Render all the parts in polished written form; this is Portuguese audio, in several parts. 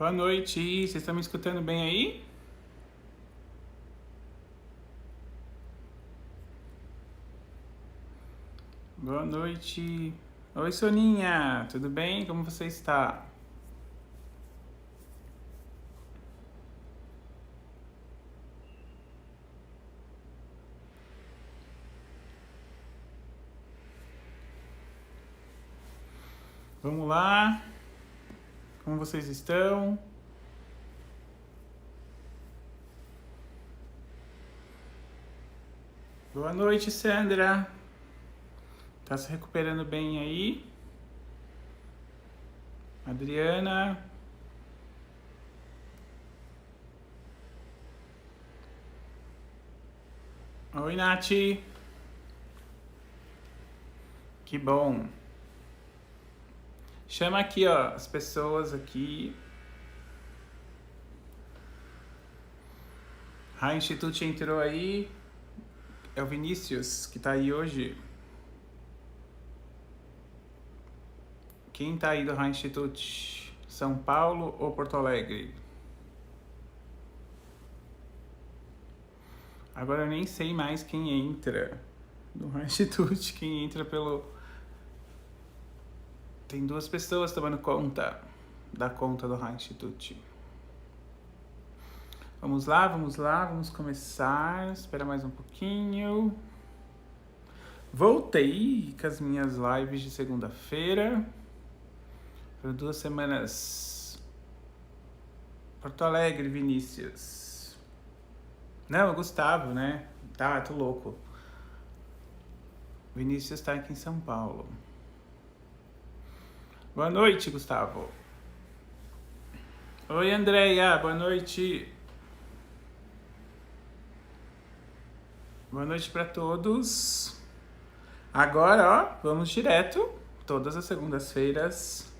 Boa noite, vocês estão me escutando bem aí? Boa noite. Oi, Soninha, tudo bem? Como você está? Vamos lá. Como vocês estão? Boa noite, Sandra. Tá se recuperando bem aí? Adriana. Oi, Nath. Que bom. Chama aqui, ó, as pessoas aqui. A Institute entrou aí. É o Vinícius que tá aí hoje. Quem tá aí do High Institute? São Paulo ou Porto Alegre? Agora eu nem sei mais quem entra do High Institute, quem entra pelo... Tem duas pessoas tomando conta da conta do High Institute. Vamos lá, vamos começar. Espera mais um pouquinho. Voltei com as minhas lives de segunda-feira. Foram 2 semanas. Porto Alegre, Vinícius. Não, o Gustavo, né? Tá, tô louco. Vinícius tá aqui em São Paulo. Boa noite, Gustavo. Oi, Andréia, boa noite. Boa noite para todos. Agora, ó, vamos direto, todas as segundas-feiras,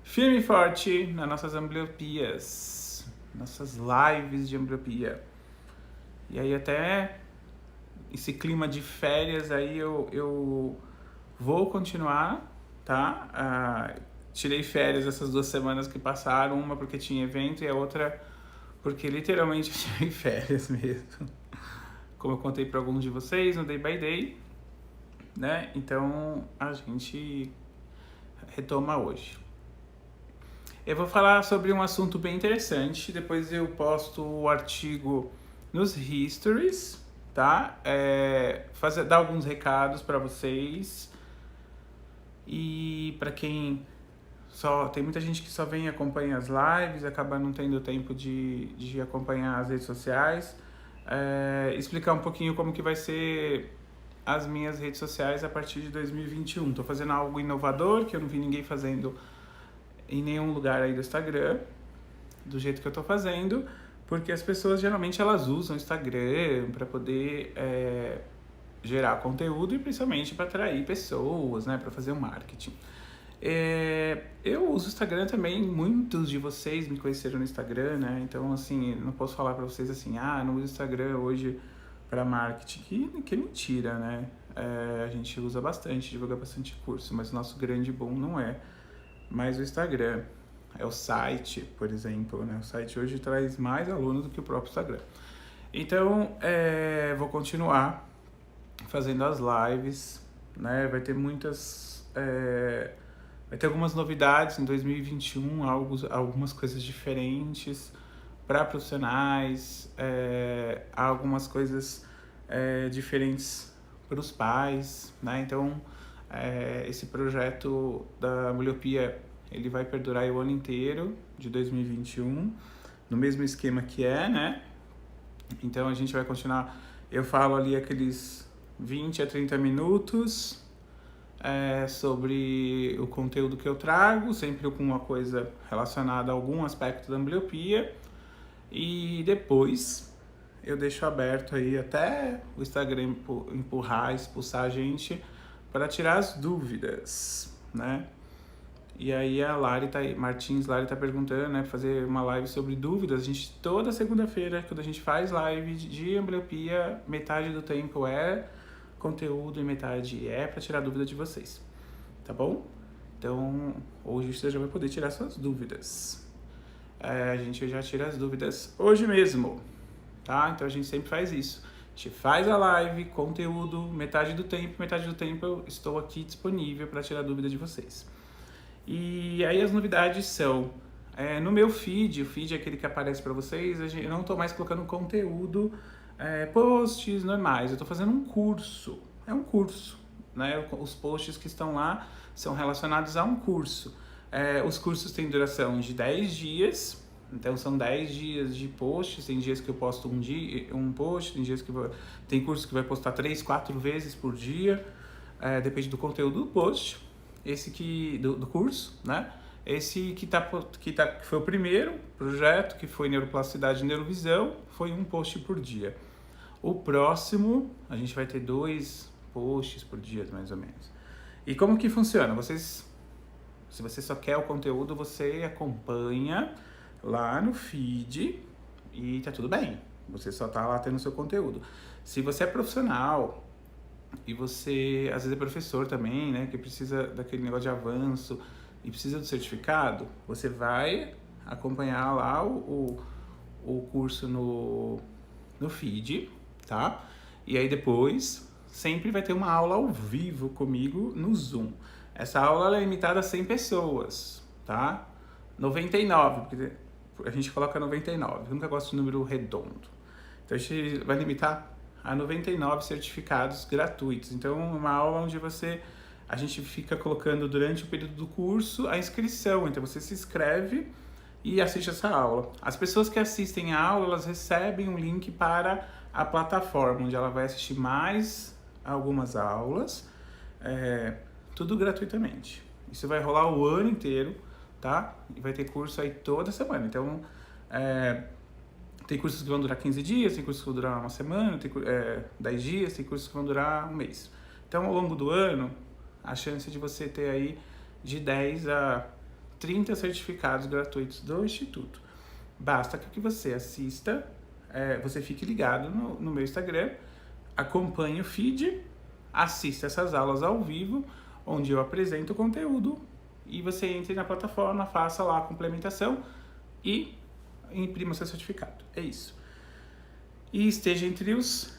firme e forte nas nossas ambliopias, nossas lives de ambliopia. E aí até esse clima de férias aí eu vou continuar, tá? Tirei férias essas 2 semanas que passaram, uma porque tinha evento e a outra porque literalmente eu tirei férias mesmo. Como eu contei para alguns de vocês no Day by Day, né? Então a gente retoma hoje. Eu vou falar sobre um assunto bem interessante, depois eu posto o artigo nos Histories, tá? Dar alguns recados para vocês. E para quem tem muita gente que só vem e acompanha as lives, acaba não tendo tempo de acompanhar as redes sociais. Explicar um pouquinho como que vai ser as minhas redes sociais a partir de 2021. Tô fazendo algo inovador que eu não vi ninguém fazendo em nenhum lugar aí do Instagram, do jeito que eu tô fazendo, porque as pessoas geralmente elas usam o Instagram para poder gerar conteúdo e principalmente para atrair pessoas, né, para fazer o marketing. Eu uso o Instagram também, muitos de vocês me conheceram no Instagram, né? Então, assim, não posso falar para vocês assim, não uso o Instagram hoje para marketing, que é mentira, né? A gente usa bastante, divulga bastante curso, mas o nosso grande boom não é mais o Instagram, é o site, por exemplo, né? O site hoje traz mais alunos do que o próprio Instagram. Então, vou continuar fazendo as lives, né? Vai ter vai ter algumas novidades em 2021, algumas coisas diferentes para profissionais, algumas coisas diferentes para os pais, né? Então, esse projeto da Ambliopia, ele vai perdurar o ano inteiro de 2021, no mesmo esquema que né? Então, a gente vai continuar, eu falo ali aqueles 20 a 30 minutos, sobre o conteúdo que eu trago, sempre com uma coisa relacionada a algum aspecto da ambliopia, e depois eu deixo aberto aí até o Instagram expulsar a gente para tirar as dúvidas, né? E aí a Martins Lari tá perguntando, né, fazer uma live sobre dúvidas. A gente, toda segunda-feira, quando a gente faz live de ambliopia, metade do tempo conteúdo e metade para tirar dúvida de vocês, tá bom? Então, hoje você já vai poder tirar suas dúvidas. a gente já tira as dúvidas hoje mesmo, tá? Então a gente sempre faz isso. A gente faz a live, conteúdo, metade do tempo eu estou aqui disponível para tirar dúvida de vocês. E aí as novidades são, no meu feed, o feed é aquele que aparece para vocês, eu não estou mais colocando conteúdo, posts normais, eu estou fazendo um curso, é um curso, né? Os posts que estão lá são relacionados a um curso. Os cursos têm duração de 10 dias, então são 10 dias de posts, tem dias que eu posto um post, tem dias que tem curso que vai postar 3, 4 vezes por dia, depende do conteúdo do post, esse do curso, né? Esse que foi o primeiro projeto, que foi Neuroplasticidade e Neurovisão, foi um post por dia. O próximo, a gente vai ter 2 posts por dia, mais ou menos. E como que funciona? Se você só quer o conteúdo, você acompanha lá no feed e tá tudo bem. Você só tá lá tendo o seu conteúdo. Se você é profissional e você, às vezes, é professor também, né, que precisa daquele negócio de avanço e precisa do certificado, você vai acompanhar lá o curso no feed, tá? E aí depois sempre vai ter uma aula ao vivo comigo no Zoom. Essa aula é limitada a 100 pessoas, tá? 99, porque a gente coloca 99. Eu nunca gosto de número redondo. Então a gente vai limitar a 99 certificados gratuitos. Então é uma aula onde a gente fica colocando durante o período do curso a inscrição. Então você se inscreve e assiste essa aula. As pessoas que assistem a aula, elas recebem um link para a plataforma, onde ela vai assistir mais algumas aulas, tudo gratuitamente. Isso vai rolar o ano inteiro, tá? E vai ter curso aí toda semana. Então, tem cursos que vão durar 15 dias, tem cursos que vão durar uma semana, tem 10 dias, tem cursos que vão durar um mês. Então, ao longo do ano, a chance de você ter aí de 10 a 30 certificados gratuitos do Instituto. Basta que você assista, você fique ligado no meu Instagram, acompanhe o feed, assista essas aulas ao vivo, onde eu apresento o conteúdo, e você entre na plataforma, faça lá a complementação e imprima seu certificado. É isso. E esteja entre os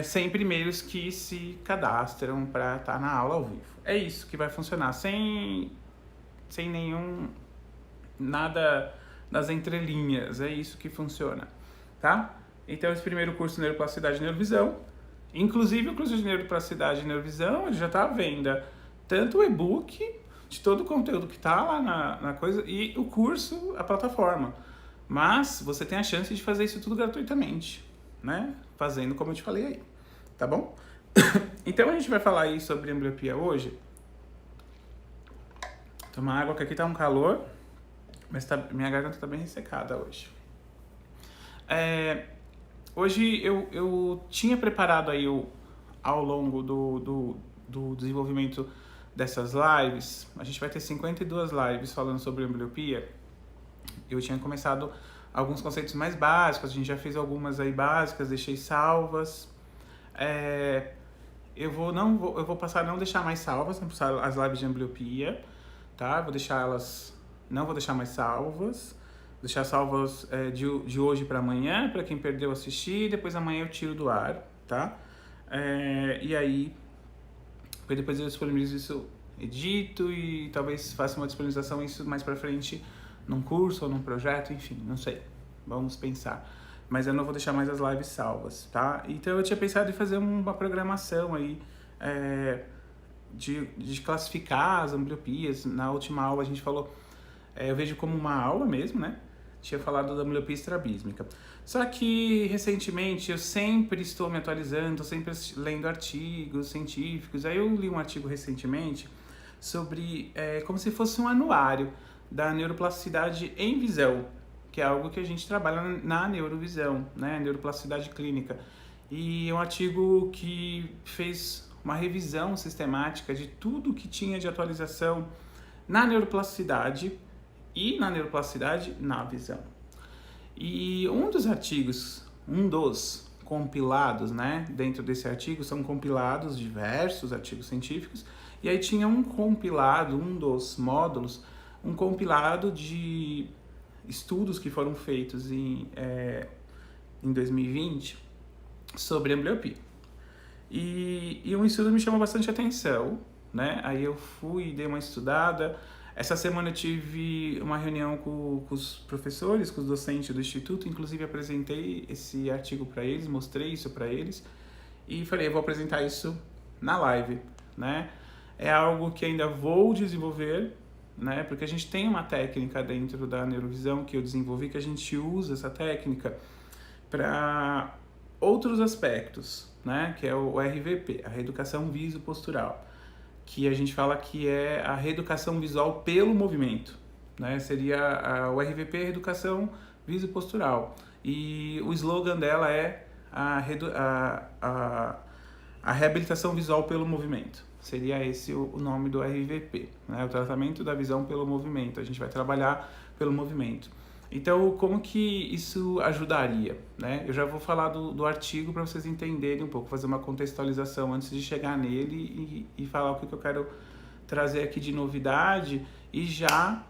100 primeiros que se cadastram para estar na aula ao vivo. É isso que vai funcionar, sem nada nas entrelinhas. É isso que funciona, tá? Então, esse primeiro curso, Neuroplasticidade e Neurovisão, inclusive o curso de Neuroplasticidade e Neurovisão, ele já está à venda. Tanto o e-book, de todo o conteúdo que está lá na coisa, e o curso, a plataforma. Mas você tem a chance de fazer isso tudo gratuitamente, né? Fazendo como eu te falei aí, tá bom? Então a gente vai falar aí sobre ambliopia hoje. Tomar água, que aqui tá um calor, mas minha garganta tá bem ressecada hoje. Hoje eu tinha preparado aí ao longo do desenvolvimento dessas lives, a gente vai ter 52 lives falando sobre ambliopia. Eu tinha começado alguns conceitos mais básicos, a gente já fez algumas aí básicas, deixei salvas. Eu vou passar a não deixar mais salvas, as lives de ambliopia, tá? Não vou deixar mais salvas. Deixar salvas de hoje para amanhã, para quem perdeu assistir, depois amanhã eu tiro do ar, tá? E aí, depois eu disponibilizo isso, edito e talvez faça uma disponibilização isso mais para frente num curso ou num projeto, enfim, não sei. Vamos pensar. Mas eu não vou deixar mais as lives salvas, tá? Então eu tinha pensado em fazer uma programação aí de classificar as ambliopias. Na última aula a gente falou, eu vejo como uma aula mesmo, né? Tinha falado da ambliopia estrabísmica. Só que, recentemente, eu sempre estou me atualizando, sempre lendo artigos científicos. Aí eu li um artigo recentemente sobre como se fosse um anuário da neuroplasticidade em visão, que é algo que a gente trabalha na neurovisão, né? Neuroplasticidade clínica. E é um artigo que fez uma revisão sistemática de tudo que tinha de atualização na neuroplasticidade e na neuroplasticidade na visão. E um dos compilados, né, dentro desse artigo, são compilados diversos artigos científicos, e aí tinha um compilado, um dos módulos, um compilado de estudos que foram feitos em 2020 sobre ambliopia. E um estudo me chamou bastante atenção, né? Aí eu fui e dei uma estudada. Essa semana eu tive uma reunião com os professores, com os docentes do Instituto, inclusive apresentei esse artigo para eles, mostrei isso para eles e falei, eu vou apresentar isso na live, né? É algo que ainda vou desenvolver, né? Porque a gente tem uma técnica dentro da neurovisão que eu desenvolvi, que a gente usa essa técnica para outros aspectos, né? Que é o RVP, a reeducação visopostural, que a gente fala que é a reeducação visual pelo movimento, né? Seria o RVP, reeducação visopostural. E o slogan dela é a reabilitação visual pelo movimento. Seria esse o nome do RVP, né? O tratamento da visão pelo movimento. A gente vai trabalhar pelo movimento. Então, como que isso ajudaria, né? Eu já vou falar do artigo para vocês entenderem um pouco, fazer uma contextualização antes de chegar nele e falar o que eu quero trazer aqui de novidade e já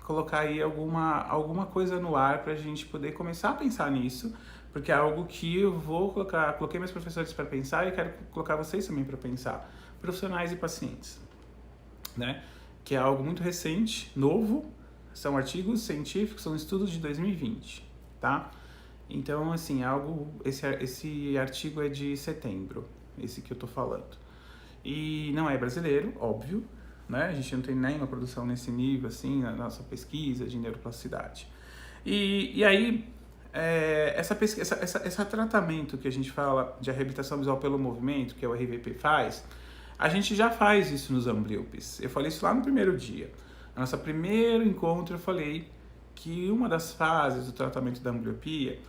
colocar aí alguma coisa no ar para a gente poder começar a pensar nisso, porque é algo que eu coloquei meus professores para pensar e quero colocar vocês também para pensar, profissionais e pacientes, né? Que é algo muito recente, novo. São artigos científicos, são estudos de 2020, tá? Então, assim, esse artigo é de setembro, esse que eu tô falando. E não é brasileiro, óbvio, né? A gente não tem nenhuma produção nesse nível, assim, na nossa pesquisa de neuroplasticidade. E aí, esse tratamento que a gente fala de reabilitação visual pelo movimento, que é o RVP faz, a gente já faz isso nos ambliopes. Eu falei isso lá no primeiro dia. No nosso primeiro encontro eu falei que uma das fases do tratamento da ambliopia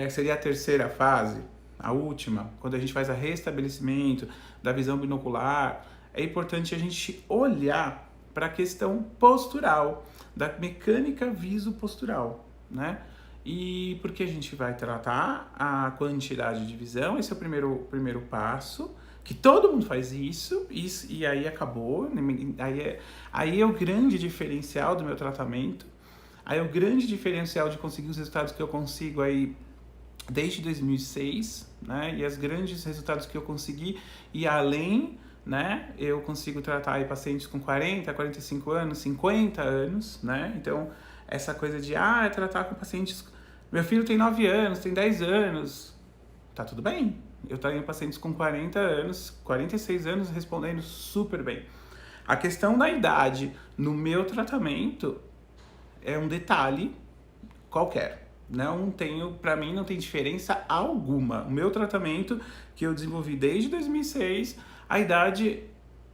seria a terceira fase, a última, quando a gente faz o restabelecimento da visão binocular. É importante a gente olhar para a questão postural, da mecânica visopostural, né? E porque a gente vai tratar a quantidade de visão, esse é o primeiro passo, que todo mundo faz isso e aí acabou, aí é o grande diferencial do meu tratamento, aí é o grande diferencial de conseguir os resultados que eu consigo aí desde 2006, né, e os grandes resultados que eu consegui, e além, né, eu consigo tratar aí pacientes com 40, 45 anos, 50 anos, né, então essa coisa de, tratar com pacientes, meu filho tem 9 anos, tem 10 anos, tá tudo bem. Eu tenho pacientes com 40 anos, 46 anos respondendo super bem. A questão da idade no meu tratamento é um detalhe qualquer. Para mim não tem diferença alguma. O meu tratamento que eu desenvolvi desde 2006, a idade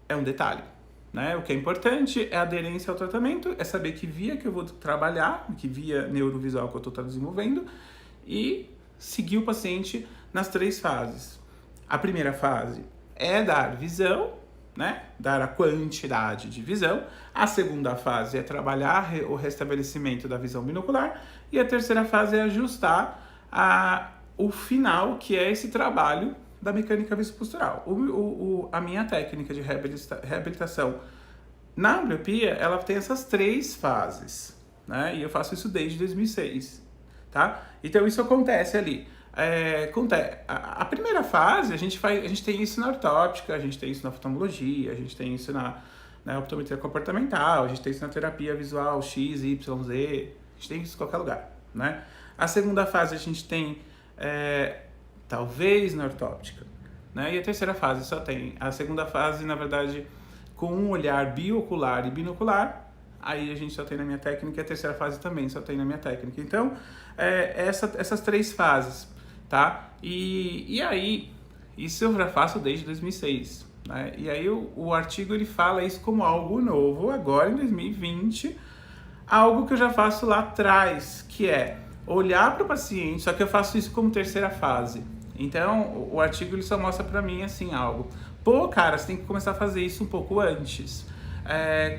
é um detalhe, né? O que é importante é a aderência ao tratamento, é saber que via que eu vou trabalhar, que via neurovisual que eu estou desenvolvendo e seguir o paciente nas 3 fases. A primeira fase é dar visão, né? Dar a quantidade de visão. A segunda fase é trabalhar o restabelecimento da visão binocular. E a terceira fase é ajustar o final, que é esse trabalho da mecânica visopostural. A minha técnica de reabilitação na ambliopia, ela tem essas 3 fases, né? E eu faço isso desde 2006, tá? Então isso acontece ali. A primeira fase, a gente tem isso na ortóptica, a gente tem isso na oftalmologia, a gente tem isso na optometria comportamental, a gente tem isso na terapia visual X, Y, Z, a gente tem isso em qualquer lugar, né? A segunda fase a gente tem, talvez na ortóptica, né? E a terceira fase só tem. A segunda fase, na verdade, com um olhar biocular e binocular, aí a gente só tem na minha técnica, e a terceira fase também só tem na minha técnica. Então, essas 3 fases, tá? E aí, isso eu já faço desde 2006, né? E aí o artigo ele fala isso como algo novo, agora em 2020, algo que eu já faço lá atrás, que é olhar para o paciente, só que eu faço isso como terceira fase. Então, o artigo ele só mostra para mim assim algo. Pô, cara, você tem que começar a fazer isso um pouco antes.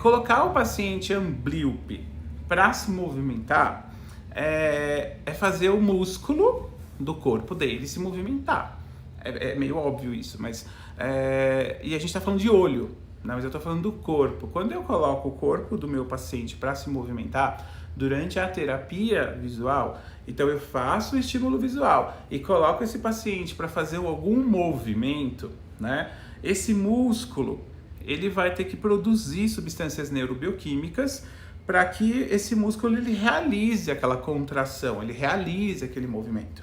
Colocar o paciente amblíope para se movimentar é fazer o músculo do corpo dele se movimentar. É meio óbvio isso, mas... e a gente está falando de olho, né? Mas eu estou falando do corpo. Quando eu coloco o corpo do meu paciente para se movimentar, durante a terapia visual, então eu faço o estímulo visual e coloco esse paciente para fazer algum movimento, né? Esse músculo, ele vai ter que produzir substâncias neurobioquímicas para que esse músculo ele realize aquela contração, ele realize aquele movimento.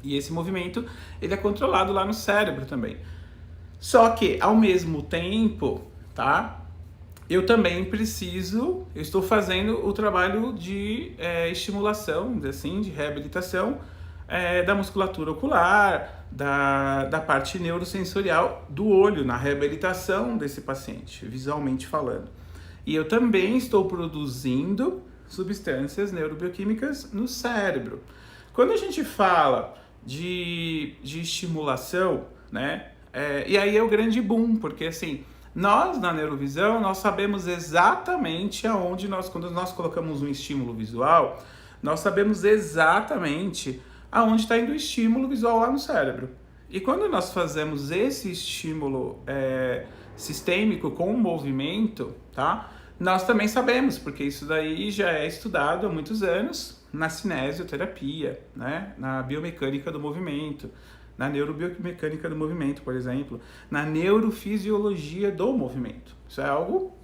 E esse movimento, ele é controlado lá no cérebro também. Só que, ao mesmo tempo, tá? Eu também eu estou fazendo o trabalho de estimulação, assim, de reabilitação da musculatura ocular, da parte neurosensorial do olho, na reabilitação desse paciente, visualmente falando. E eu também estou produzindo substâncias neurobioquímicas no cérebro. Quando a gente fala de estimulação, né? E aí é o grande boom, porque assim, nós na neurovisão, nós sabemos exatamente aonde quando nós colocamos um estímulo visual, nós sabemos exatamente aonde está indo o estímulo visual lá no cérebro. E quando nós fazemos esse estímulo sistêmico com o movimento, tá? Nós também sabemos, porque isso daí já é estudado há muitos anos na cinesioterapia, né? Na biomecânica do movimento, na neurobiomecânica do movimento, por exemplo, na neurofisiologia do movimento. Isso é algo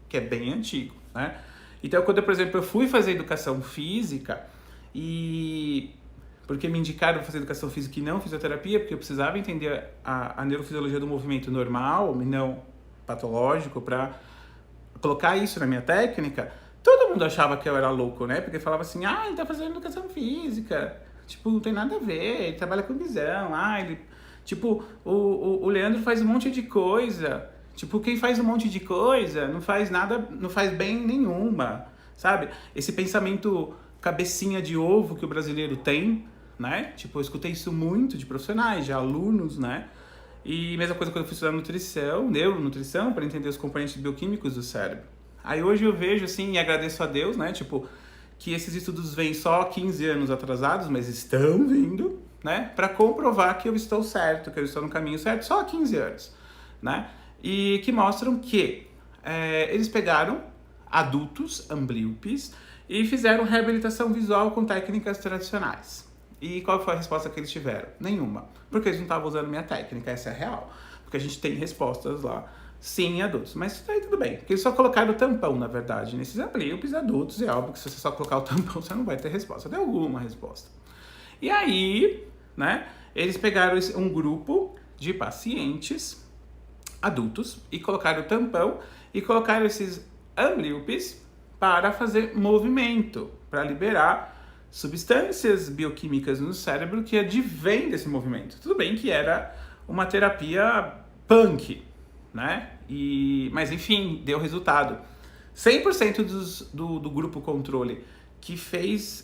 que é bem antigo, né? Então, quando, por exemplo, eu fui fazer educação física porque me indicaram fazer educação física e não fisioterapia, porque eu precisava entender a neurofisiologia do movimento normal e não patológico para colocar isso na minha técnica, todo mundo achava que eu era louco, né? Porque falava assim, ele tá fazendo educação física, tipo, não tem nada a ver, ele trabalha com visão, o Leandro faz um monte de coisa, tipo, quem faz um monte de coisa não faz nada, não faz bem nenhuma, sabe? Esse pensamento cabecinha de ovo que o brasileiro tem, né? Tipo, eu escutei isso muito de profissionais, de alunos, né? E mesma coisa quando eu fui estudar nutrição, neuronutrição, para entender os componentes bioquímicos do cérebro. Aí hoje eu vejo, assim, e agradeço a Deus, né? Tipo, que esses estudos vêm só 15 anos atrasados, mas estão vindo, né? Para comprovar que eu estou certo, que eu estou no caminho certo, só há 15 anos, né? E que mostram que eles pegaram adultos amblíopes e fizeram reabilitação visual com técnicas tradicionais. E qual foi a resposta que eles tiveram? Nenhuma. Porque eles não estavam usando minha técnica, essa é a real. Porque a gente tem respostas lá, sim, em adultos. Mas isso aí tudo bem. Porque eles só colocaram o tampão, na verdade. Nesses amblíopes adultos, é óbvio que se você só colocar o tampão, você não vai ter resposta. Tem alguma resposta. E aí, né, eles pegaram um grupo de pacientes adultos e colocaram o tampão e colocaram esses amblíopes para fazer movimento, para liberar substâncias bioquímicas no cérebro que advêm desse movimento. Tudo bem que era uma terapia punk, né? Mas enfim, deu resultado. 100% do grupo controle que fez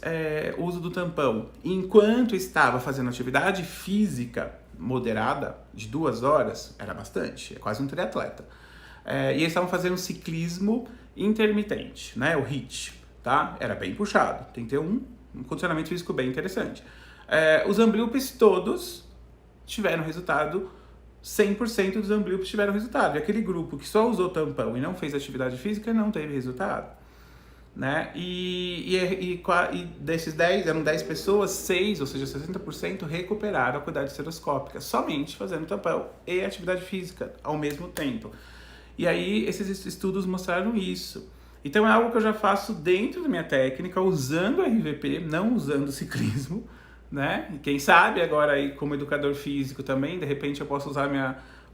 uso do tampão enquanto estava fazendo atividade física moderada de 2 horas, era bastante, é quase um triatleta. E eles estavam fazendo ciclismo intermitente, né? O HIIT, tá? Era bem puxado, tem que ter um condicionamento físico bem interessante. Os amblíopes todos tiveram resultado, 100% dos amblíopes tiveram resultado. E aquele grupo que só usou tampão e não fez atividade física não teve resultado, né? E desses 10, eram 10 pessoas, 6, ou seja, 60% recuperaram a qualidade estereoscópica, somente fazendo tampão e atividade física ao mesmo tempo. E aí esses estudos mostraram isso. Então é algo que eu já faço dentro da minha técnica, usando a RVP, não usando o ciclismo, né? E quem sabe agora aí como educador físico também, de repente eu posso usar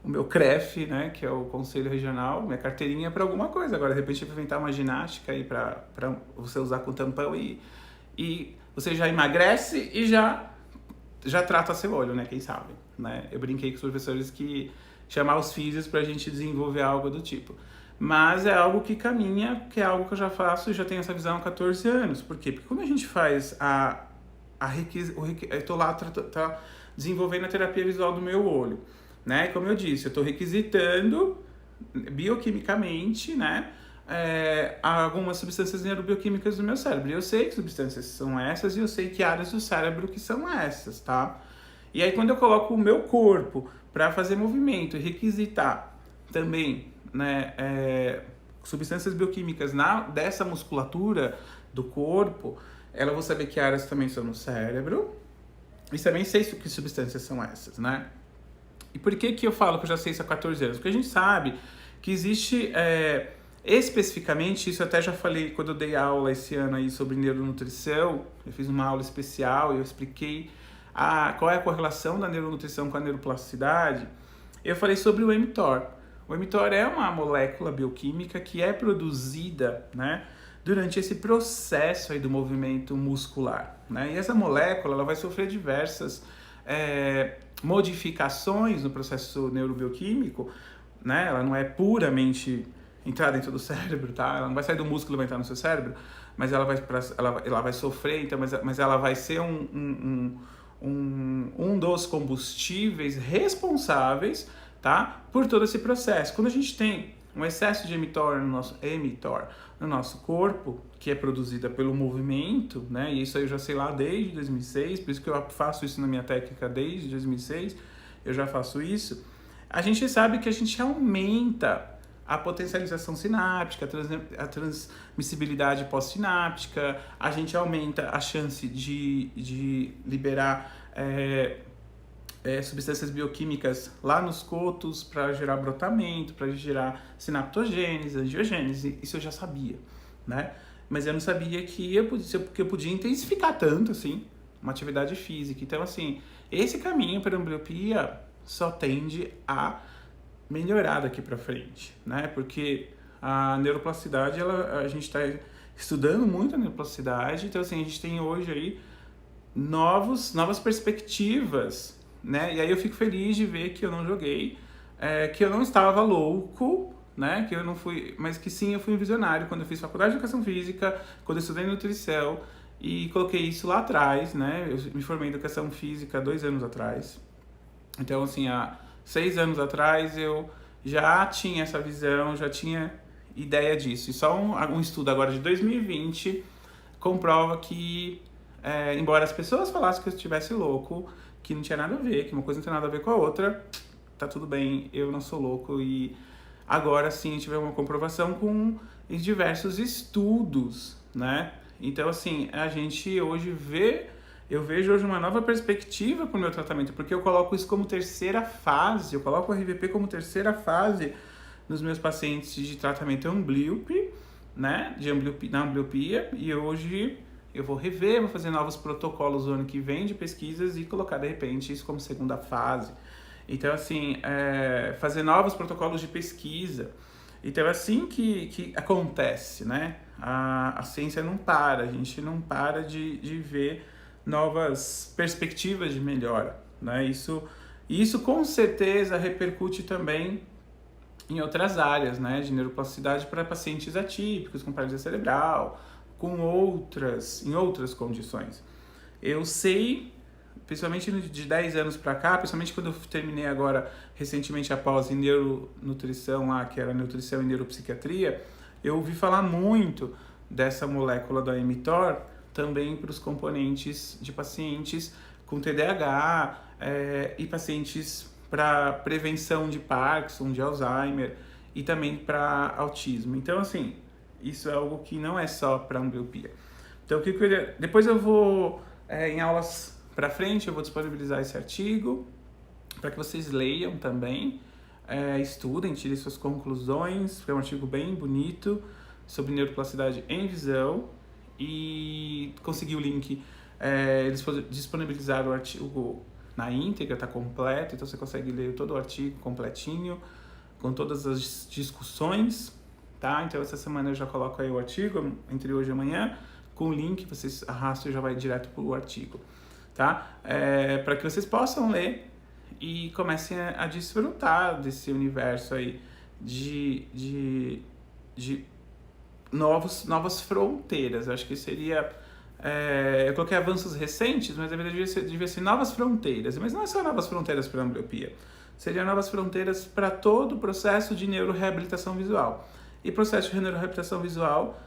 o meu CREF, né? Que é o Conselho Regional, minha carteirinha para alguma coisa. Agora de repente eu vou inventar uma ginástica aí para você usar com tampão e você já emagrece e já trata seu olho, né? Quem sabe, né? Eu brinquei com os professores que chamar os físicos para a gente desenvolver algo do tipo. Mas é algo que caminha, que é algo que eu já faço e já tenho essa visão há 14 anos. Por quê? Porque quando a gente faz eu estou lá desenvolvendo a terapia visual do meu olho, né? Como eu disse, eu estou requisitando bioquimicamente, né? Algumas substâncias neurobioquímicas do meu cérebro. E eu sei que substâncias são essas e eu sei que áreas do cérebro que são essas, tá? E aí quando eu coloco o meu corpo para fazer movimento e requisitar também, né, substâncias bioquímicas dessa musculatura, do corpo, eu vou saber que áreas também são no cérebro, e também sei que substâncias são essas, né? E por que eu falo que eu já sei isso há 14 anos? Porque a gente sabe que existe, especificamente, isso eu até já falei quando eu dei aula esse ano aí sobre neuronutrição, eu fiz uma aula especial e eu expliquei qual é a correlação da neuronutrição com a neuroplasticidade. Eu falei sobre o mTOR. O mTOR é uma molécula bioquímica que é produzida, né, durante esse processo aí do movimento muscular, né? E essa molécula ela vai sofrer diversas modificações no processo neurobioquímico, né? Ela não é puramente entrar dentro do cérebro, tá? Ela não vai sair do músculo e vai entrar no seu cérebro, mas ela vai sofrer, então, mas ela vai ser um dos combustíveis responsáveis, tá, por todo esse processo. Quando a gente tem um excesso de mTOR no nosso corpo, que é produzida pelo movimento, né, e isso aí eu já sei lá desde 2006, por isso que eu faço isso na minha técnica desde 2006, eu já faço isso, a gente sabe que a gente aumenta a potencialização sináptica, a transmissibilidade pós-sináptica, a gente aumenta a chance de liberar substâncias bioquímicas lá nos cotos para gerar brotamento, para gerar sinaptogênese, angiogênese, isso eu já sabia, né? Mas eu não sabia que eu podia intensificar tanto, assim, uma atividade física. Então, assim, esse caminho para a ambliopia só tende a melhorar daqui para frente, né? Porque a neuroplasticidade, a gente está estudando muito a neuroplasticidade, então, assim, a gente tem hoje aí novas perspectivas, né? E aí eu fico feliz de ver que eu não joguei, que eu não estava louco, né? Que eu não fui, mas que sim, eu fui um visionário quando eu fiz faculdade de educação física, quando eu estudei nutrição e coloquei isso lá atrás, né? Eu me formei em educação física 2 anos atrás. Então, assim, há 6 anos atrás eu já tinha essa visão, já tinha ideia disso. E só um estudo agora de 2020 comprova que, embora as pessoas falassem que eu estivesse louco, que não tinha nada a ver, que uma coisa não tem nada a ver com a outra, tá tudo bem, eu não sou louco. E agora sim tive uma comprovação com diversos estudos, né? Então, assim, a gente hoje eu vejo hoje uma nova perspectiva para o meu tratamento, porque eu coloco isso como terceira fase, eu coloco o RVP como terceira fase nos meus pacientes de tratamento amblíope, né, na ambliopia, e hoje eu vou rever, vou fazer novos protocolos no ano que vem de pesquisas e colocar, de repente, isso como segunda fase. Então, assim, fazer novos protocolos de pesquisa. Então, é assim que acontece, né? A ciência não para, a gente não para de ver novas perspectivas de melhora, né? Isso com certeza repercute também em outras áreas, né, de neuroplasticidade para pacientes atípicos, com paralisia cerebral, em outras condições. Eu sei, principalmente de 10 anos para cá, principalmente quando eu terminei agora recentemente a pós em neuronutrição lá, que era nutrição e neuropsiquiatria, eu ouvi falar muito dessa molécula da mTOR também para os componentes de pacientes com TDAH e pacientes para prevenção de Parkinson, de Alzheimer e também para autismo. Então, assim, isso é algo que não é só para ambliopia. Então, depois eu vou, em aulas para frente, eu vou disponibilizar esse artigo para que vocês leiam também, estudem, tirem suas conclusões, porque é um artigo bem bonito sobre neuroplasticidade em visão. E consegui o link, eles disponibilizaram o artigo na íntegra, está completo, então você consegue ler todo o artigo completinho, com todas as discussões, tá? Então essa semana eu já coloco aí o artigo, entre hoje e amanhã, com o link, vocês arrastam e já vai direto para o artigo, tá? Para que vocês possam ler e comecem a desfrutar desse universo aí de novas fronteiras. Eu acho que seria... eu coloquei avanços recentes, mas na verdade devia ser novas fronteiras. Mas não é só novas fronteiras para a ambliopia. Seriam novas fronteiras para todo o processo de neuroreabilitação visual. E processo de neuroreabilitação visual,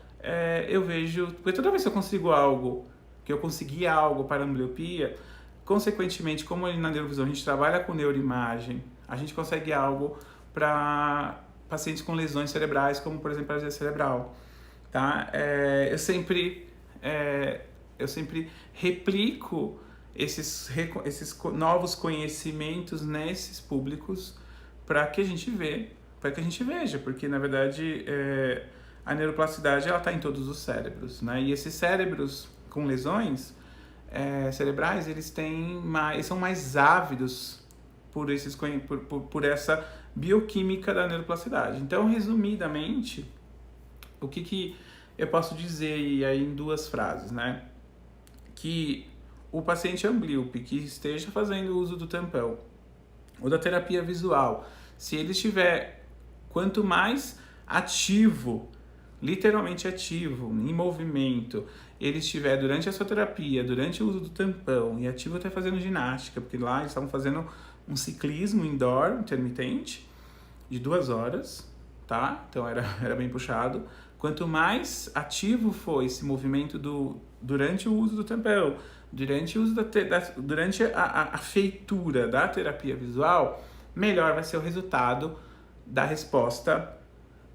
eu vejo... Porque toda vez que eu consegui algo para a ambliopia, consequentemente, como na neurovisão a gente trabalha com neuroimagem, a gente consegue algo para pacientes com lesões cerebrais, como por exemplo a paralisia cerebral. Tá? Eu sempre eu sempre replico esses novos conhecimentos nesses públicos para que a gente veja, porque na verdade a neuroplasticidade ela está em todos os cérebros, né? E esses cérebros com lesões cerebrais, eles são mais ávidos por essa bioquímica da neuroplasticidade. Então, resumidamente, o que eu posso dizer aí em 2 frases, né? Que o paciente amblíope que esteja fazendo uso do tampão ou da terapia visual, se ele estiver quanto mais ativo, literalmente ativo, em movimento, ele estiver durante a sua terapia, durante o uso do tampão e ativo até fazendo ginástica, porque lá eles estavam fazendo um ciclismo indoor intermitente de 2 horas, tá? Então era bem puxado. Quanto mais ativo for esse movimento durante o uso do tampão, durante a feitura da terapia visual, melhor vai ser o resultado da resposta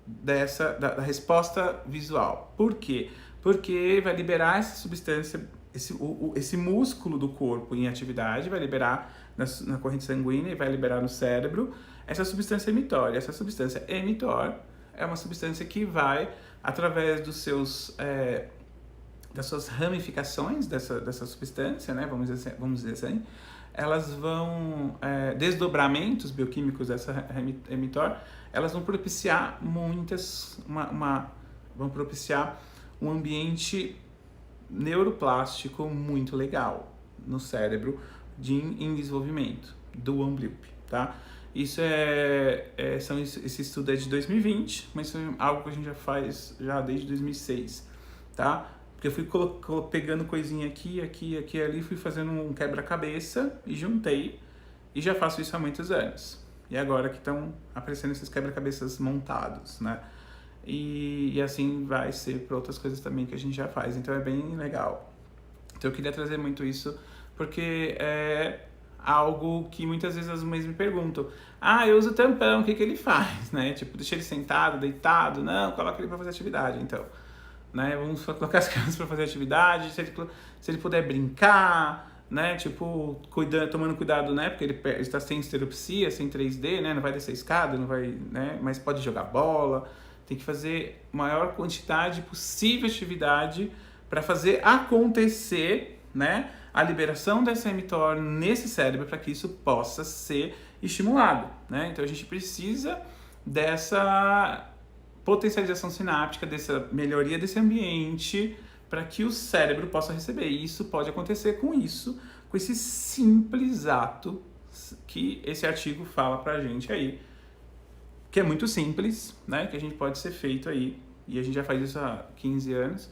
da resposta visual. Por quê? Porque vai liberar essa substância, esse músculo do corpo em atividade, vai liberar na corrente sanguínea e vai liberar no cérebro essa substância emitória. Essa substância emitor é uma substância que vai, através das suas ramificações dessa substância, né, vamos dizer assim, elas vão, desdobramentos bioquímicos dessa emitor, elas vão propiciar vão propiciar um ambiente neuroplástico muito legal no cérebro em desenvolvimento do amblíope, tá? Isso esse estudo é de 2020, mas isso é algo que a gente já faz desde 2006, tá? Porque eu fui pegando coisinha aqui, ali, fui fazendo um quebra-cabeça e juntei, e já faço isso há muitos anos. E agora que estão aparecendo esses quebra-cabeças montados, né? E assim vai ser para outras coisas também que a gente já faz, então é bem legal. Então eu queria trazer muito isso, porque é algo que muitas vezes as mães me perguntam: eu uso tampão, o que ele faz, né? Tipo, deixa ele sentado, deitado? Não, coloca ele para fazer atividade, então. Né? Vamos colocar as crianças para fazer atividade, se ele puder brincar, né? Tipo, tomando cuidado, né? Porque ele está sem esteropsia, sem 3D, né? Não vai descer a escada, não vai, né? Mas pode jogar bola. Tem que fazer a maior quantidade possível de atividade para fazer acontecer, né, a liberação dessa emitor nesse cérebro para que isso possa ser estimulado, né? Então a gente precisa dessa potencialização sináptica, dessa melhoria desse ambiente para que o cérebro possa receber. E isso pode acontecer com esse simples ato que esse artigo fala pra gente aí, que é muito simples, né? Que a gente pode ser feito aí, e a gente já faz isso há 15 anos,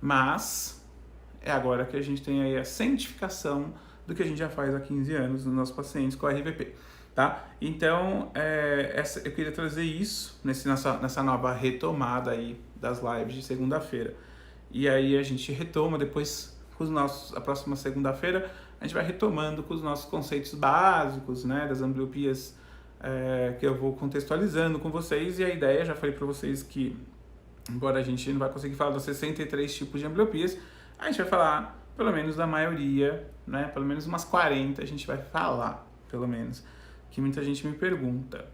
mas é agora que a gente tem aí a cientificação do que a gente já faz há 15 anos nos nossos pacientes com a RVP, tá? Então, eu queria trazer isso nessa nova retomada aí das lives de segunda-feira. E aí a gente retoma depois a próxima segunda-feira, a gente vai retomando com os nossos conceitos básicos, né, das ambliopias, que eu vou contextualizando com vocês. E a ideia, já falei para vocês que, embora a gente não vai conseguir falar dos 63 tipos de ambliopias, a gente vai falar pelo menos da maioria, né, pelo menos umas 40 a gente vai falar, pelo menos, que muita gente me pergunta,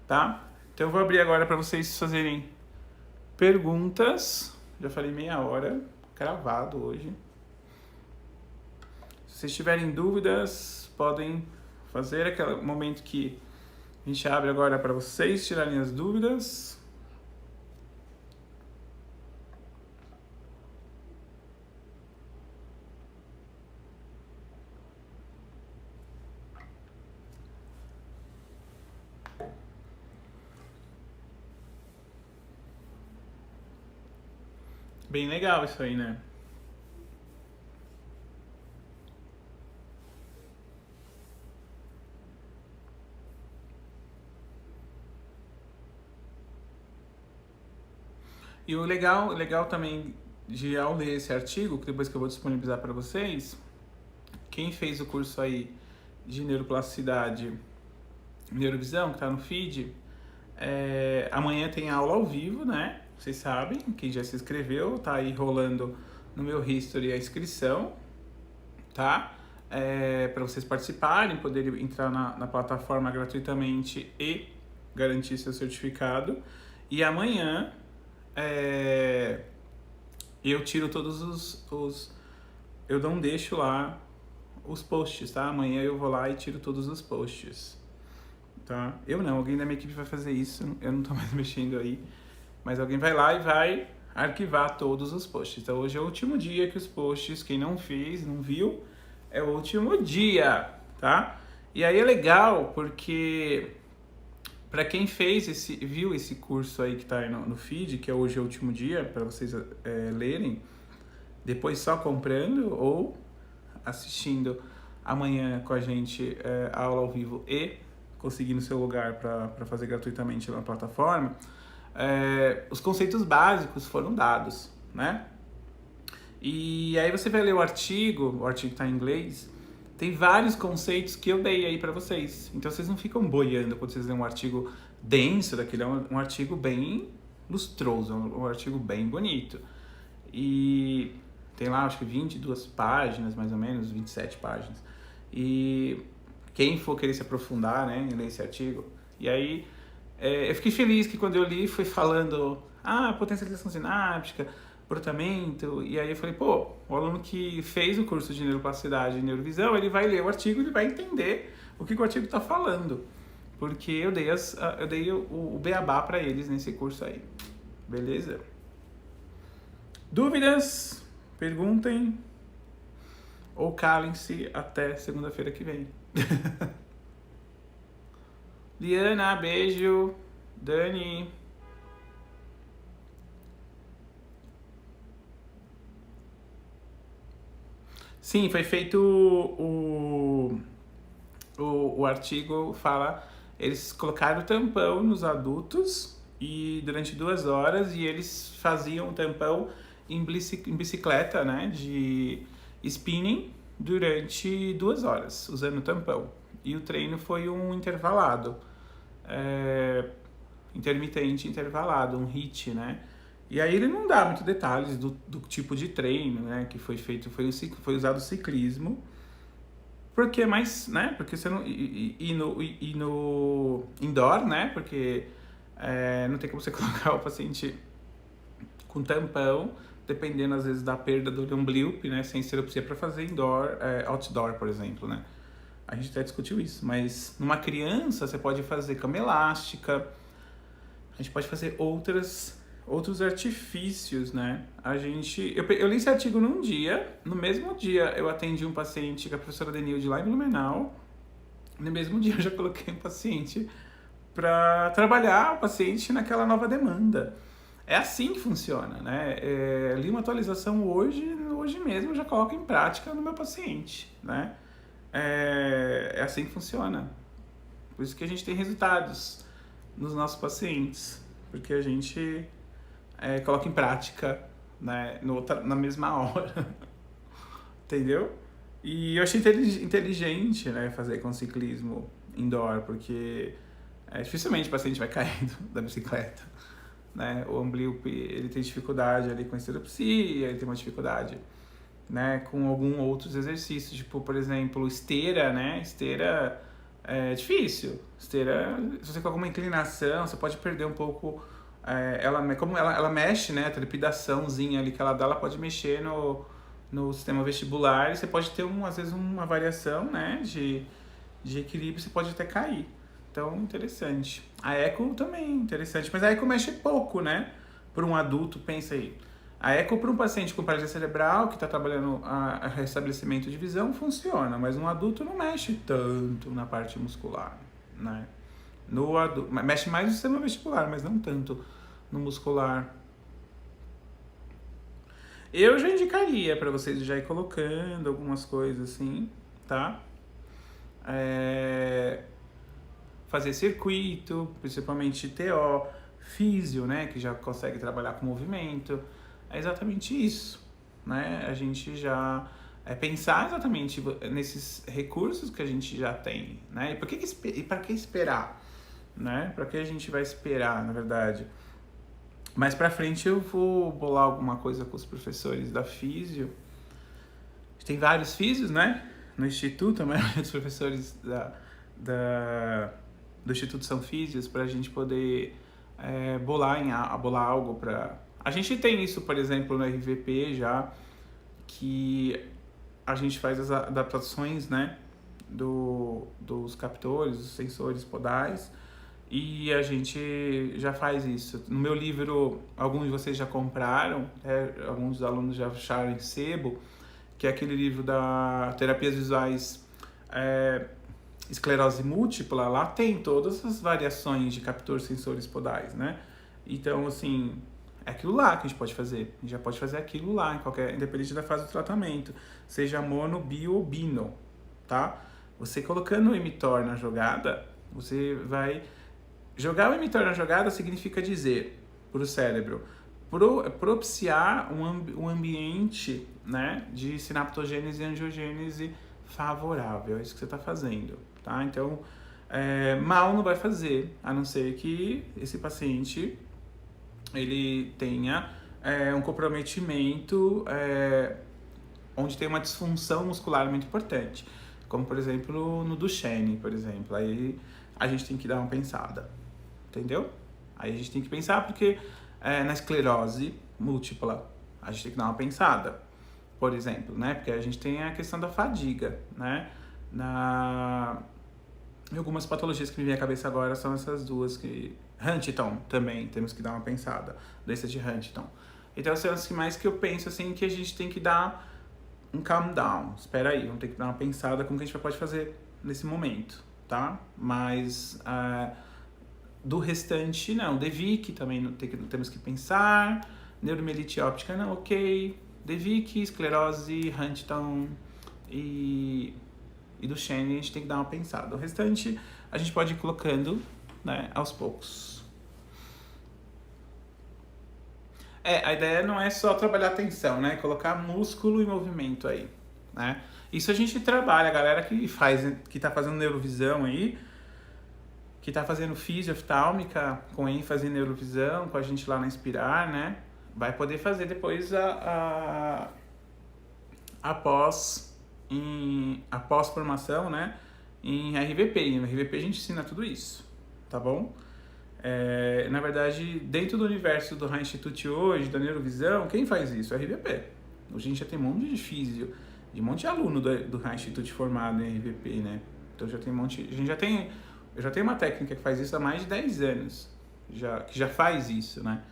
tá? Então eu vou abrir agora para vocês fazerem perguntas. Já falei meia hora, cravado hoje. Se vocês tiverem dúvidas, podem fazer aquele momento que a gente abre agora para vocês tirarem as dúvidas. Bem legal isso aí, né? E o legal também ao ler esse artigo, que depois que eu vou disponibilizar para vocês, quem fez o curso aí de neuroplasticidade, neurovisão, que está no feed, amanhã tem aula ao vivo, né? Vocês sabem, quem já se inscreveu, tá aí rolando no meu history a inscrição, tá? Para vocês participarem, poderem entrar na plataforma gratuitamente e garantir seu certificado. E amanhã eu tiro todos eu não deixo lá os posts, tá? Amanhã eu vou lá e tiro todos os posts, tá? Eu não, alguém da minha equipe vai fazer isso, eu não tô mais mexendo aí, mas alguém vai lá e vai arquivar todos os posts. Então hoje é o último dia que os posts, quem não fez, não viu, é o último dia, tá? E aí é legal porque para quem viu esse curso aí que tá aí no feed, que é hoje é o último dia, para vocês lerem, depois só comprando ou assistindo amanhã com a gente a aula ao vivo e conseguindo seu lugar para fazer gratuitamente na plataforma, os conceitos básicos foram dados, né? E aí você vai ler o artigo está em inglês, tem vários conceitos que eu dei aí para vocês. Então vocês não ficam boiando quando vocês lêem um artigo denso daquele, é um artigo bem lustroso, um artigo bem bonito. E tem lá, acho que 22 páginas, mais ou menos, 27 páginas. E quem for querer se aprofundar, né, em ler esse artigo. E aí, eu fiquei feliz que quando eu li, foi falando, potencialização sináptica, brotamento. E aí eu falei, pô, o aluno que fez o curso de neuroplasticidade e neurovisão, ele vai ler o artigo, ele vai entender o que o artigo está falando. Porque eu dei o beabá para eles nesse curso aí. Beleza? Dúvidas? Perguntem ou calem-se até segunda-feira que vem. Liana, beijo. Dani. Sim, foi feito o artigo fala, eles colocaram o tampão nos adultos e durante 2 horas e eles faziam o tampão em bicicleta, né, de spinning durante 2 horas, usando o tampão. E o treino foi um intervalado, intermitente intervalado, um HIIT, né? E aí ele não dá muitos detalhes do tipo de treino, né, que foi feito, foi usado o ciclismo, porque mais, né, porque você não, e no indoor, né, porque não tem como você colocar o paciente com tampão, dependendo às vezes da perda do Lemblip, né, sem serupsia para fazer indoor, outdoor, por exemplo, né. A gente até discutiu isso, mas numa criança você pode fazer cama elástica, a gente pode fazer outros artifícios, né. Eu li esse artigo num dia, no mesmo dia eu atendi um paciente com a professora Denilde lá em Blumenau, no mesmo dia eu já coloquei um paciente para trabalhar o paciente naquela nova demanda. É assim que funciona, né? Li uma atualização hoje mesmo eu já coloco em prática no meu paciente, né? É assim que funciona. Por isso que a gente tem resultados nos nossos pacientes, porque a gente coloca em prática, né, na mesma hora, entendeu? E eu achei inteligente, né, fazer com ciclismo indoor, porque dificilmente o paciente vai caindo da bicicleta, né? O Lemblip, ele tem dificuldade ali com a esterupsia, ele tem uma dificuldade, né, com alguns outros exercícios, tipo, por exemplo, esteira, né? Esteira é difícil. Esteira, se você coloca uma inclinação, você pode perder um pouco. Como ela mexe, né? A trepidaçãozinha ali que ela dá, ela pode mexer no sistema vestibular e você pode ter, às vezes, uma variação, né? De equilíbrio, você pode até cair. Então, interessante. A eco também, interessante. Mas a eco mexe pouco, né? Para um adulto, pensa aí. A eco para um paciente com paralisia cerebral, que está trabalhando a restabelecimento de visão, funciona. Mas um adulto não mexe tanto na parte muscular, né? Mexe mais no sistema vestibular, mas não tanto no muscular. Eu já indicaria para vocês já ir colocando algumas coisas assim, tá? Fazer circuito, principalmente TO, físio, né? Que já consegue trabalhar com movimento. É exatamente isso, né? A gente já pensar exatamente nesses recursos que a gente já tem, né? E para que esperar, né? Para que a gente vai esperar, na verdade? Mais pra frente eu vou bolar alguma coisa com os professores da físio. Tem vários físios, né? No Instituto, a maioria dos professores do Instituto são físios, pra gente poder bolar algo pra... A gente tem isso, por exemplo, no RVP já, que a gente faz as adaptações, né? Dos captores, dos sensores podais, e a gente já faz isso. No meu livro, alguns de vocês já compraram, alguns dos alunos já acharam em sebo, que é aquele livro da Terapias Visuais Esclerose Múltipla. Lá tem todas as variações de captor sensores podais, né? Então, assim, é aquilo lá que a gente pode fazer. A gente já pode fazer aquilo lá, independente da fase do tratamento, seja mono, bio ou bino, tá? Você colocando o emitor na jogada, você vai... Jogar o emitor na jogada significa dizer para o cérebro propiciar um ambiente, né, de sinaptogênese e angiogênese favorável. É isso que você está fazendo, tá? Então, mal não vai fazer, a não ser que esse paciente ele tenha um comprometimento onde tem uma disfunção muscular muito importante, como por exemplo no Duchenne, por exemplo. Aí a gente tem que dar uma pensada, entendeu? Aí a gente tem que pensar porque na esclerose múltipla a gente tem que dar uma pensada, por exemplo, né? Porque a gente tem a questão da fadiga, né? Em algumas patologias que me vem à cabeça agora são essas duas, que Huntington também temos que dar uma pensada, doença de Huntington. Então são as que mais que eu penso assim que a gente tem que dar um calm down. Espera aí, vamos ter que dar uma pensada como que a gente pode fazer nesse momento, tá? Mas do restante, não. DeVic também temos que pensar. Neuromielite óptica, não, ok. DeVic, esclerose, Huntington e Duchenne, a gente tem que dar uma pensada. O restante, a gente pode ir colocando, né, aos poucos. A ideia não é só trabalhar a tensão, né? Colocar músculo e movimento aí, né? Isso a gente trabalha, a galera que tá fazendo neurovisão aí, que tá fazendo fisio oftálmica com ênfase em neurovisão, com a gente lá na Inspirar, né? Vai poder fazer depois a pós-formação, né? Em RVP. Em RVP a gente ensina tudo isso, tá bom? Na verdade, dentro do universo do High Institute hoje, da neurovisão, quem faz isso? É RVP. Hoje a gente já tem um monte de físio, de um monte de aluno do High Institute formado em RVP, né? Então já tem um monte... Eu já tenho uma técnica que faz isso há mais de 10 anos, que já faz isso, né?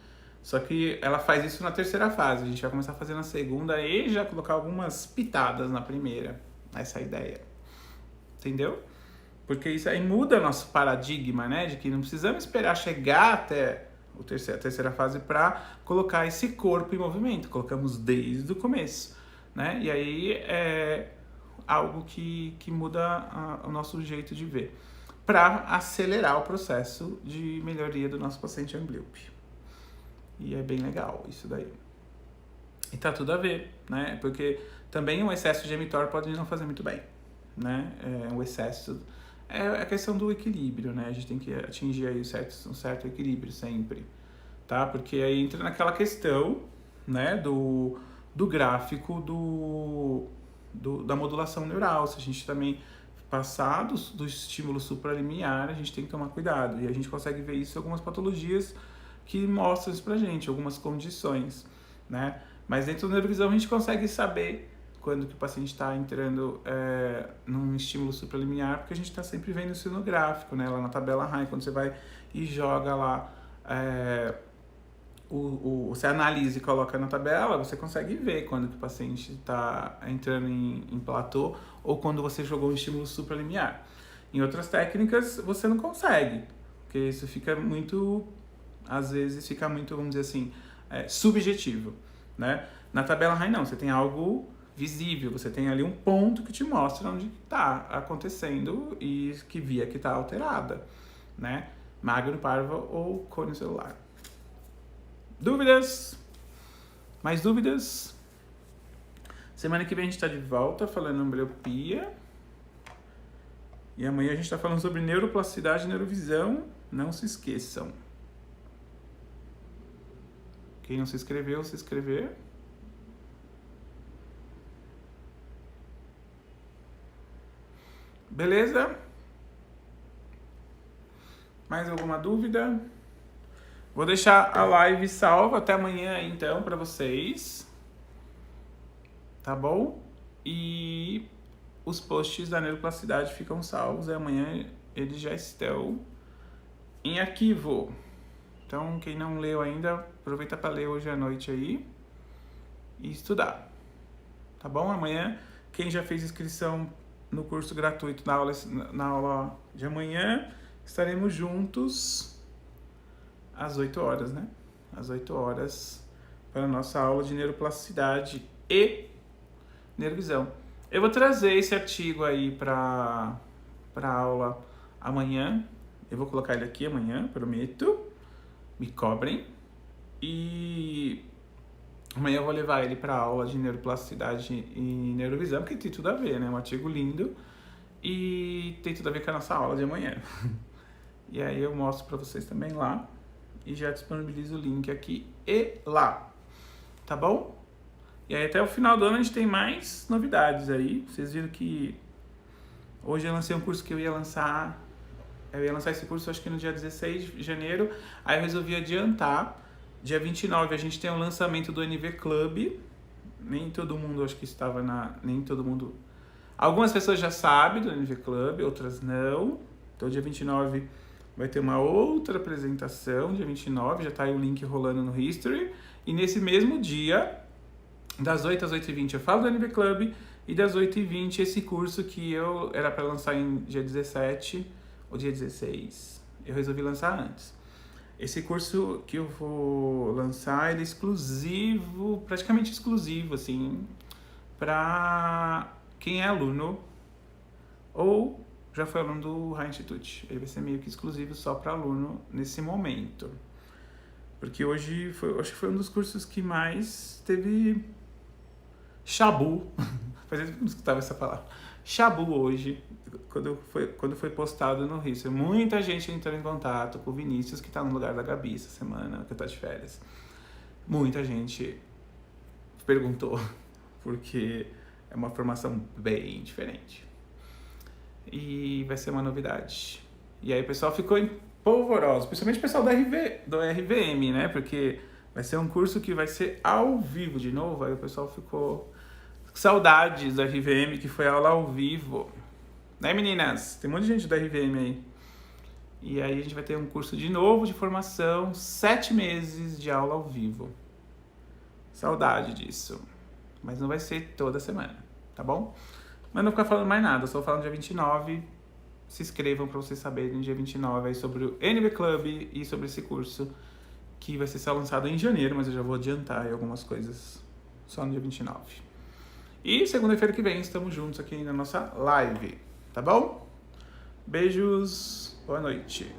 Só que ela faz isso na terceira fase, a gente vai começar a fazer na segunda e já colocar algumas pitadas na primeira, essa é a ideia. Entendeu? Porque isso aí muda nosso paradigma, né? De que não precisamos esperar chegar até a terceira fase para colocar esse corpo em movimento, colocamos desde o começo, né? E aí é algo que muda o nosso jeito de ver, para acelerar o processo de melhoria do nosso paciente amblíope. E é bem legal isso daí. E tá tudo a ver, né? Porque também um excesso de emitor pode não fazer muito bem, né? O excesso... É a questão do equilíbrio, né? A gente tem que atingir aí um certo equilíbrio sempre, tá? Porque aí entra naquela questão, né? Do gráfico da modulação neural. Se a gente também passar do estímulo supralimiar, a gente tem que tomar cuidado. E a gente consegue ver isso em algumas patologias que mostram isso pra gente, algumas condições, né? Mas dentro da neurovisão a gente consegue saber quando que o paciente está entrando num estímulo supralimiar, porque a gente está sempre vendo isso no gráfico, né? Lá na tabela RAI, quando você vai e joga lá, você analisa e coloca na tabela, você consegue ver quando que o paciente está entrando em platô ou quando você jogou um estímulo supralimiar. Em outras técnicas, você não consegue, porque isso fica muito... Às vezes fica muito, vamos dizer assim, subjetivo, né? Na tabela RAI não, você tem algo visível, você tem ali um ponto que te mostra onde está acontecendo e que via que está alterada, né? Magno parva ou cone celular. Dúvidas? Mais dúvidas? Semana que vem a gente está de volta falando ambliopia. E amanhã a gente está falando sobre neuroplasticidade e neurovisão. Não se esqueçam. Quem não se inscreveu, se inscrever. Beleza? Mais alguma dúvida? Vou deixar a live salva até amanhã, então, para vocês. Tá bom? E os posts da neuroplasticidade ficam salvos e amanhã eles já estão em arquivo. Então, quem não leu ainda, aproveita para ler hoje à noite aí e estudar. Tá bom? Amanhã, quem já fez inscrição no curso gratuito na aula de amanhã, estaremos juntos às 8 horas, né? Às 8 horas para a nossa aula de neuroplasticidade e neurovisão. Eu vou trazer esse artigo aí para a aula amanhã. Eu vou colocar ele aqui amanhã, prometo. Me cobrem. E amanhã eu vou levar ele para a aula de neuroplasticidade e neurovisão, porque tem tudo a ver, né? Um artigo lindo e tem tudo a ver com a nossa aula de amanhã. E aí eu mostro para vocês também lá e já disponibilizo o link aqui e lá. Tá bom? E aí até o final do ano a gente tem mais novidades aí. Vocês viram que hoje eu lancei um curso que eu ia lançar esse curso acho que no dia 16 de janeiro, aí eu resolvi adiantar. Dia 29 a gente tem o lançamento do NV Club. Nem todo mundo, acho que estava nem todo mundo... Algumas pessoas já sabem do NV Club, outras não. Então dia 29 vai ter uma outra apresentação, dia 29, já tá aí o link rolando no History. E nesse mesmo dia, das 8 às 8h20 eu falo do NV Club, e das 8h20 esse curso que eu era para lançar em dia 17 ou dia 16. Eu resolvi lançar antes. Esse curso que eu vou lançar, ele é exclusivo, praticamente exclusivo, assim, para quem é aluno ou já foi aluno do High Institute. Ele vai ser meio que exclusivo só para aluno nesse momento. Porque hoje acho que foi um dos cursos que mais teve chabu. Fazia tempo que eu não escutava essa palavra. Chabu hoje, quando foi postado no History. Muita gente entrou em contato com o Vinícius, que está no lugar da Gabi essa semana, que está de férias. Muita gente perguntou, porque é uma formação bem diferente. E vai ser uma novidade. E aí o pessoal ficou polvoroso, principalmente o pessoal do RVM, né? Porque vai ser um curso que vai ser ao vivo de novo. Aí o pessoal ficou... Saudades da RVM, que foi aula ao vivo. Né, meninas? Tem um monte de gente da RVM aí. E aí a gente vai ter um curso de novo de formação, 7 meses de aula ao vivo. Saudade disso. Mas não vai ser toda semana, tá bom? Mas não vou ficar falando mais nada, só vou falar no dia 29. Se inscrevam para vocês saberem no dia 29 aí sobre o NV Club e sobre esse curso que vai ser só lançado em janeiro, mas eu já vou adiantar aí algumas coisas só no dia 29. E segunda-feira que vem estamos juntos aqui na nossa live, tá bom? Beijos, boa noite.